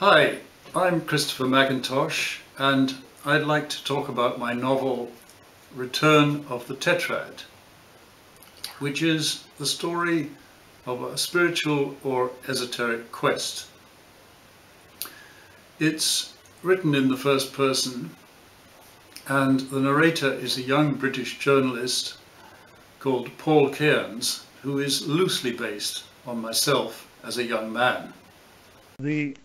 Hi, I'm Christopher Mackintosh, and I'd like to talk about my novel Return of the Tetrad, which is the story of a spiritual or esoteric quest. It's written in the first person, and the narrator is a young British journalist called Paul Cairns, who is loosely based on myself as a young man. The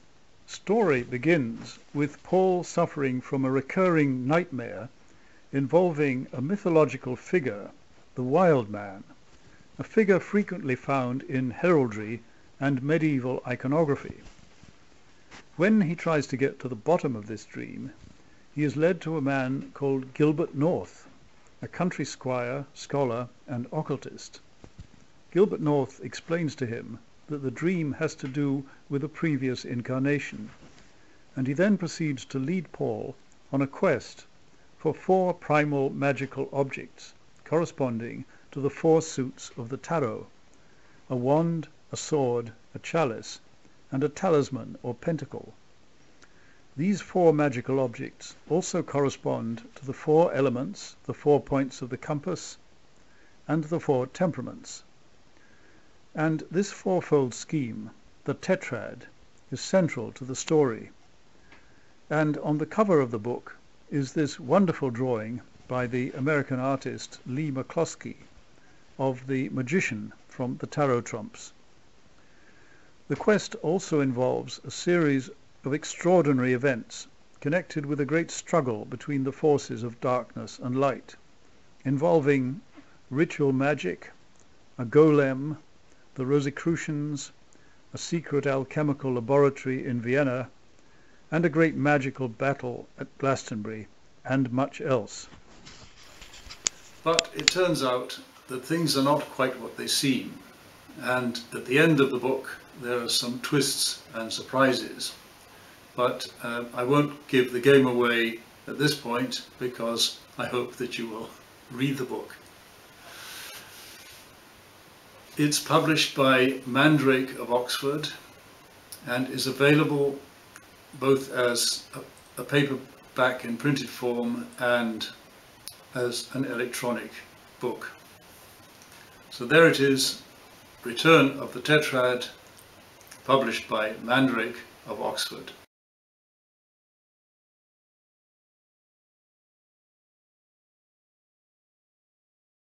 story begins with Paul suffering from a recurring nightmare involving a mythological figure, the Wild Man, a figure frequently found in heraldry and medieval iconography. When he tries to get to the bottom of this dream, he is led to a man called Gilbert North, a country squire, scholar, and occultist. Gilbert North explains to him that the dream has to do with a previous incarnation, and he then proceeds to lead Paul on a quest for 4 primal magical objects corresponding to the 4 suits of the tarot: a wand, a sword, a chalice, and a talisman or pentacle. These 4 magical objects also correspond to the 4 elements, the 4 points of the compass, and the 4 temperaments. And this fourfold scheme, the tetrad, is central to the story. And on the cover of the book is this wonderful drawing by the American artist Lee McCloskey of the magician from the Tarot Trumps. The quest also involves a series of extraordinary events connected with a great struggle between the forces of darkness and light, involving ritual magic, a golem, the Rosicrucians, a secret alchemical laboratory in Vienna, and a great magical battle at Glastonbury, and much else. But it turns out that things are not quite what they seem, and at the end of the book there are some twists and surprises. But I won't give the game away at this point, because I hope that you will read the book. It's published by Mandrake of Oxford and is available both as a paperback in printed form and as an electronic book. So there it is, Return of the Tetrad, published by Mandrake of Oxford.